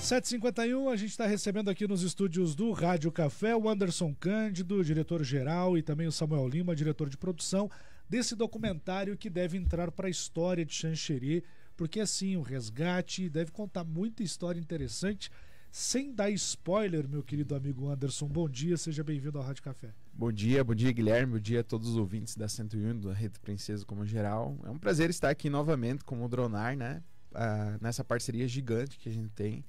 7h51, a gente está recebendo aqui nos estúdios do Rádio Café o Anderson Cândido, diretor-geral, e também o Samuel Lima, diretor de produção, desse documentário que deve entrar para a história de Xanxerê, porque assim, o resgate deve contar muita história interessante. Sem dar spoiler, meu querido amigo Anderson, bom dia, seja bem-vindo ao Rádio Café. Bom dia Guilherme, bom dia a todos os ouvintes da 101, da Rede Princesa como geral. É um prazer estar aqui novamente com o Dronar, né? Nessa parceria gigante que a gente tem.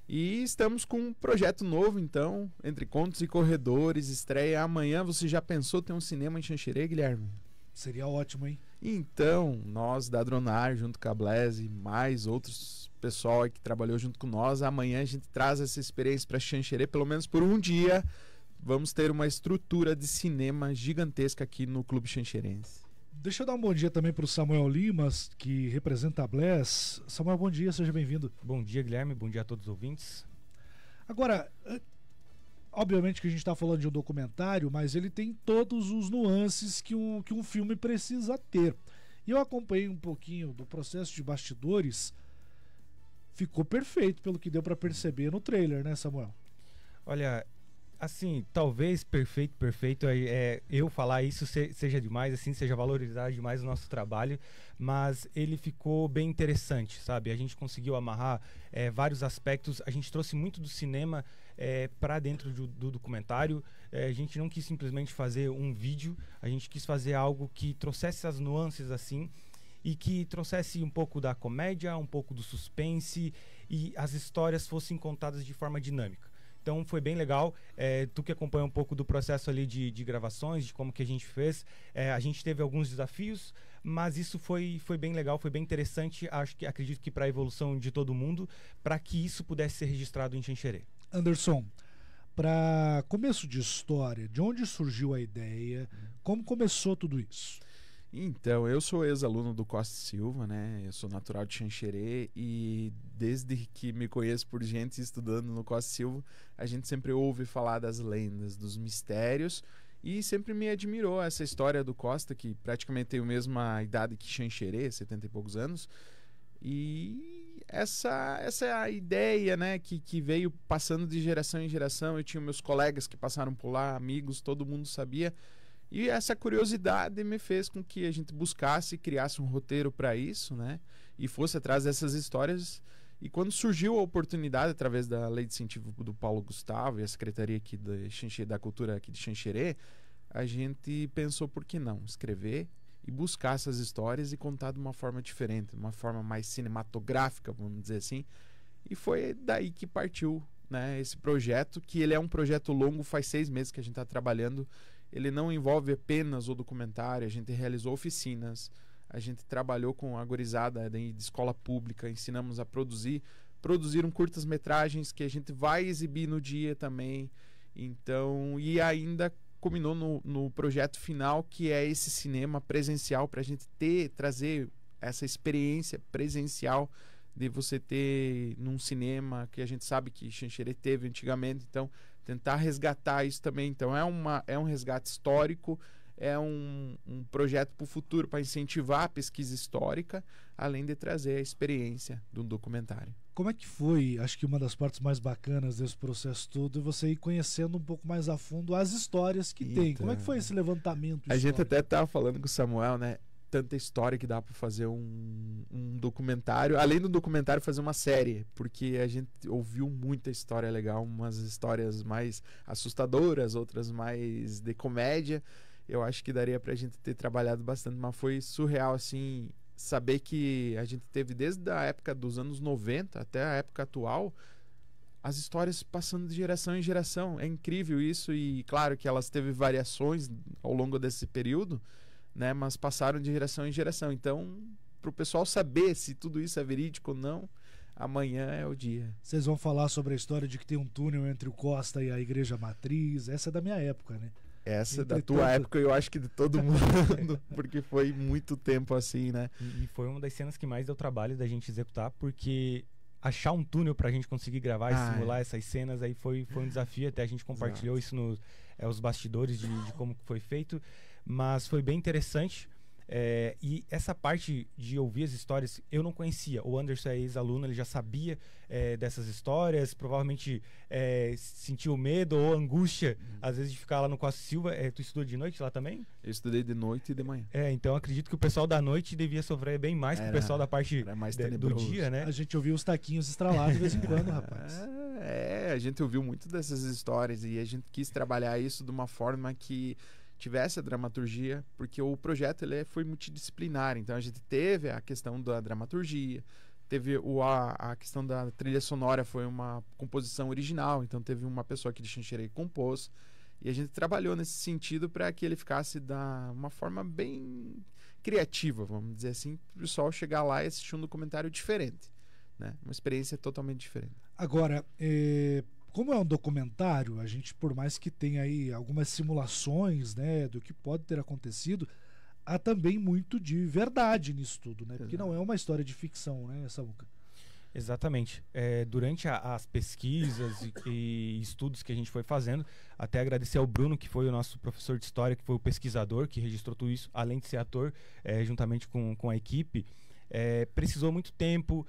E estamos com um projeto novo, então, Entre Contos e Corredores, estreia amanhã. Você já pensou ter um cinema em Xanxerê, Guilherme? Seria ótimo, hein? Então, nós da Dronar, junto com a Blaze e mais outros pessoal que trabalhou junto com nós, amanhã a gente traz essa experiência para Xanxerê, pelo menos por um dia. Vamos ter uma estrutura de cinema gigantesca aqui no Clube Xanxerense. Deixa eu dar um bom dia também para o Samuel Limas, que representa a Bless. Samuel, bom dia, seja bem-vindo. Bom dia, Guilherme, bom dia a todos os ouvintes. Agora, obviamente que a gente está falando de um documentário, mas ele tem todos os nuances que um filme precisa ter. E eu acompanhei um pouquinho do processo de bastidores, ficou perfeito pelo que deu para perceber no trailer, né, Samuel? Olha, assim, talvez perfeito, eu falar isso seja demais, assim, seja valorizar demais o nosso trabalho, mas ele ficou bem interessante, sabe? A gente conseguiu amarrar vários aspectos, a gente trouxe muito do cinema para dentro do documentário. A gente não quis simplesmente fazer um vídeo, a gente quis fazer algo que trouxesse as nuances assim, e que trouxesse um pouco da comédia, um pouco do suspense, e as histórias fossem contadas de forma dinâmica. Então foi bem legal. Tu que acompanha um pouco do processo ali de gravações, de como que a gente fez, a gente teve alguns desafios, mas isso foi bem legal, foi bem interessante. Acredito que para a evolução de todo mundo, para que isso pudesse ser registrado em Xanxerê. Anderson, para começo de história, de onde surgiu a ideia, como começou tudo isso? Então, eu sou ex-aluno do Costa Silva, né? Eu sou natural de Xanxerê e desde que me conheço por gente estudando no Costa Silva, a gente sempre ouve falar das lendas, dos mistérios, e sempre me admirou essa história do Costa, que praticamente tem a mesma idade que Xanxerê, 70 e poucos anos. E essa é a ideia, né, que veio passando de geração em geração. Eu tinha meus colegas que passaram por lá, amigos, todo mundo sabia. E essa curiosidade me fez com que a gente buscasse e criasse um roteiro para isso, né? E fosse atrás dessas histórias. E quando surgiu a oportunidade, através da Lei de Incentivo do Paulo Gustavo e a Secretaria aqui da Cultura aqui de Xanxerê, a gente pensou, por que não escrever e buscar essas histórias e contar de uma forma diferente, uma forma mais cinematográfica, vamos dizer assim. E foi daí que partiu, né, esse projeto, que ele é um projeto longo, faz 6 meses que a gente está trabalhando. Ele não envolve apenas o documentário, a gente realizou oficinas, a gente trabalhou com a gurizada de escola pública, ensinamos a produziram curtas-metragens que a gente vai exibir no dia também. Então, e ainda culminou no projeto final, que é esse cinema presencial, para a gente trazer essa experiência presencial de você ter num cinema que a gente sabe que Xanxerê teve antigamente. Então tentar resgatar isso também. Então é um resgate histórico, é um projeto para o futuro, para incentivar a pesquisa histórica, além de trazer a experiência do documentário. Como é que foi? Acho que uma das partes mais bacanas desse processo todo é você ir conhecendo um pouco mais a fundo as histórias que tem. Como é que foi esse levantamento histórico? A gente até estava falando com o Samuel, né? Tanta história que dá para fazer um documentário, além do documentário fazer uma série, porque a gente ouviu muita história legal, umas histórias mais assustadoras, outras mais de comédia. Eu acho que daria pra gente ter trabalhado bastante, mas foi surreal, assim, saber que a gente teve desde a época dos anos 90 até a época atual, as histórias passando de geração em geração. É incrível isso, e claro que elas teve variações ao longo desse período, né, mas passaram de geração em geração. Então, para o pessoal saber se tudo isso é verídico ou não, amanhã é o dia. Vocês vão falar sobre a história de que tem um túnel entre o Costa e a Igreja Matriz. Essa é da minha época, né? Essa da tua época, eu acho que de todo mundo, porque foi muito tempo assim, né? E foi uma das cenas que mais deu trabalho da gente executar, porque achar um túnel pra gente conseguir gravar e simular essas cenas aí foi um desafio. Até a gente compartilhou isso nos bastidores de como foi feito, mas foi bem interessante. E essa parte de ouvir as histórias eu não conhecia. O Anderson é ex-aluno, ele já sabia dessas histórias, provavelmente sentiu medo ou angústia, às vezes, de ficar lá no Costa Silva. Tu estudou de noite lá também? Eu estudei de noite e de manhã. Então acredito que o pessoal da noite devia sofrer bem mais que o pessoal da parte do dia, né? A gente ouviu os taquinhos estralados de vez em quando, rapaz. A gente ouviu muito dessas histórias e a gente quis trabalhar isso de uma forma que tivesse a dramaturgia, porque o projeto foi multidisciplinar. Então a gente teve a questão da dramaturgia, teve a questão da trilha sonora, foi uma composição original, então teve uma pessoa aqui de Xanxerê que compôs, e a gente trabalhou nesse sentido para que ele ficasse da uma forma bem criativa, vamos dizer assim, para o pessoal chegar lá e assistir um documentário diferente, né? Uma experiência totalmente diferente. Agora, como é um documentário, a gente, por mais que tenha aí algumas simulações, né, do que pode ter acontecido, há também muito de verdade nisso tudo, né? Porque não é uma história de ficção, né, Samuca? Exatamente. Durante as pesquisas e estudos que a gente foi fazendo, até agradecer ao Bruno, que foi o nosso professor de história, que foi o pesquisador que registrou tudo isso, além de ser ator, juntamente com a equipe. Precisou muito tempo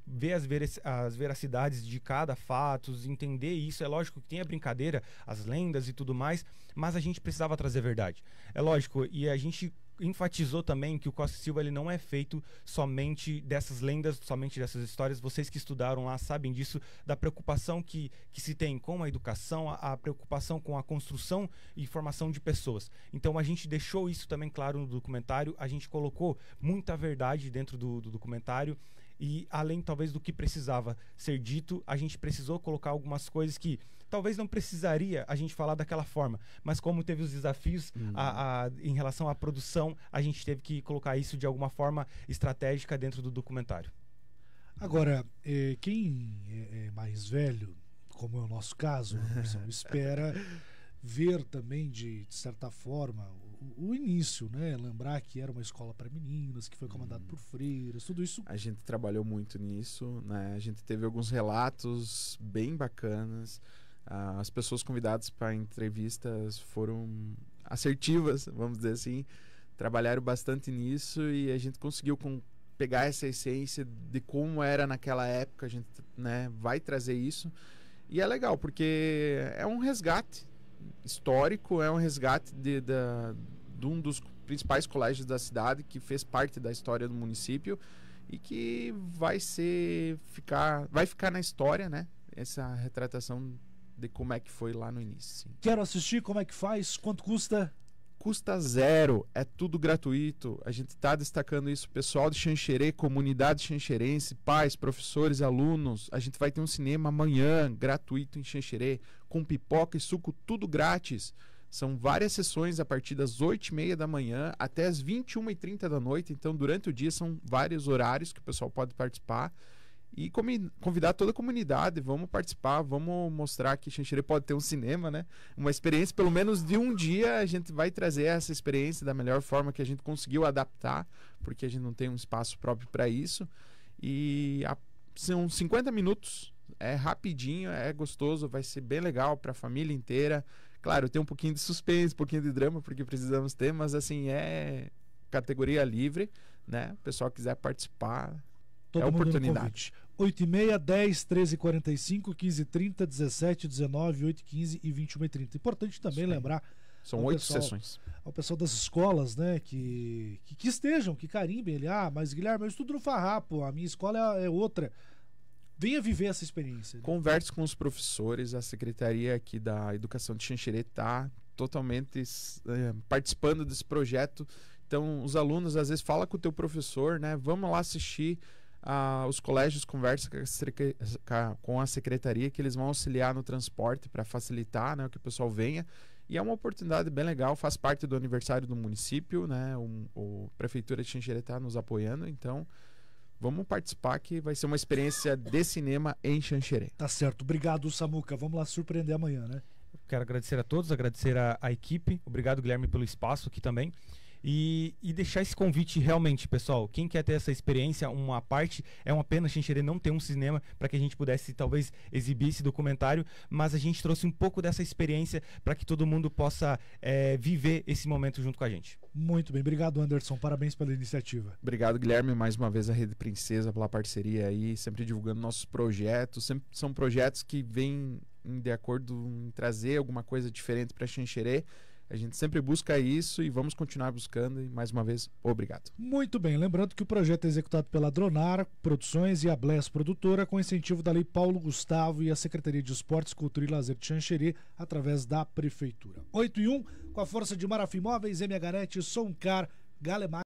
ver as veracidades de cada fato, entender isso. É lógico que tem a brincadeira, as lendas e tudo mais, mas a gente precisava trazer verdade. É lógico, e a gente enfatizou também que o Costa Silva ele não é feito somente dessas lendas, somente dessas histórias. Vocês que estudaram lá sabem disso, da preocupação que se tem com a educação, a preocupação com a construção e formação de pessoas. Então a gente deixou isso também claro no documentário, a gente colocou muita verdade dentro do documentário. E além, talvez, do que precisava ser dito, a gente precisou colocar algumas coisas que talvez não precisaria a gente falar daquela forma. Mas como teve os desafios em relação à produção, a gente teve que colocar isso de alguma forma estratégica dentro do documentário. Agora, quem é mais velho, como é o nosso caso, espera ver também, de certa forma, o início, né? Lembrar que era uma escola para meninas, que foi comandado por freiras, tudo isso. A gente trabalhou muito nisso, né? A gente teve alguns relatos bem bacanas. As pessoas convidadas para entrevistas foram assertivas, vamos dizer assim. Trabalharam bastante nisso e a gente conseguiu pegar essa essência de como era naquela época. A gente, né, vai trazer isso. E é legal, porque é um resgate histórico, é um resgate de um dos principais colégios da cidade, que fez parte da história do município e que vai ficar na história, né? Essa retratação de como é que foi lá no início. Sim. Quero assistir, como é que faz? Quanto custa? Custa zero, é tudo gratuito. A gente está destacando isso, pessoal de Xanxerê, comunidade xanxerense, pais, professores, alunos. A gente vai ter um cinema amanhã, gratuito em Xanxerê, com pipoca e suco, tudo grátis. São várias sessões a partir das 8h30 da manhã até as 21h30 da noite. Então, durante o dia, são vários horários que o pessoal pode participar. E convidar toda a comunidade, vamos participar, vamos mostrar que Xanxerê pode ter um cinema, né? Uma experiência, pelo menos de um dia, a gente vai trazer essa experiência da melhor forma que a gente conseguiu adaptar, porque a gente não tem um espaço próprio para isso. E são 50 minutos, é rapidinho, é gostoso, vai ser bem legal para a família inteira. Claro, tem um pouquinho de suspense, um pouquinho de drama, porque precisamos ter, mas assim, é categoria livre, né? O pessoal quiser participar, todo mundo oportunidade. 8h30, 10, 13h45, 15h30, 17, 19, 8h15 e 21h30. Importante também lembrar. São 8 sessões. Ao pessoal das escolas, né? Que estejam, que carimbem ele. Mas Guilherme, eu estudo no Farrapo, a minha escola é outra. Venha viver essa experiência. Né? Converse com os professores, a secretaria aqui da Educação de Xanxerê está totalmente participando desse projeto. Então, os alunos, às vezes, falam com o teu professor, né? Vamos lá assistir. Os colégios conversam com a secretaria, que eles vão auxiliar no transporte para facilitar, né, que o pessoal venha. E é uma oportunidade bem legal, faz parte do aniversário do município, né? A Prefeitura de Xanxerê está nos apoiando, então vamos participar, que vai ser uma experiência de cinema em Xanxerê. Tá certo, obrigado, Samuca, vamos lá surpreender amanhã, né? Quero agradecer a todos, agradecer a equipe, obrigado, Guilherme, pelo espaço aqui também. e deixar esse convite realmente, pessoal. Quem quer ter essa experiência, uma parte, é uma pena Xanxerê não ter um cinema para que a gente pudesse talvez exibir esse documentário, mas a gente trouxe um pouco dessa experiência para que todo mundo possa viver esse momento junto com a gente. Muito bem, obrigado, Anderson, parabéns pela iniciativa. Obrigado, Guilherme, mais uma vez a Rede Princesa pela parceria aí, sempre divulgando nossos projetos, sempre são projetos que vêm de acordo em trazer alguma coisa diferente para Xanxerê. A gente sempre busca isso e vamos continuar buscando. E mais uma vez, obrigado. Muito bem, lembrando que o projeto é executado pela Dronar Produções e a Bless Produtora, com incentivo da Lei Paulo Gustavo e a Secretaria de Esportes, Cultura e Lazer de Xanxerê, através da Prefeitura. 8 e 1, com a força de Marafim Móveis, MHNet, Soncar, Galemar.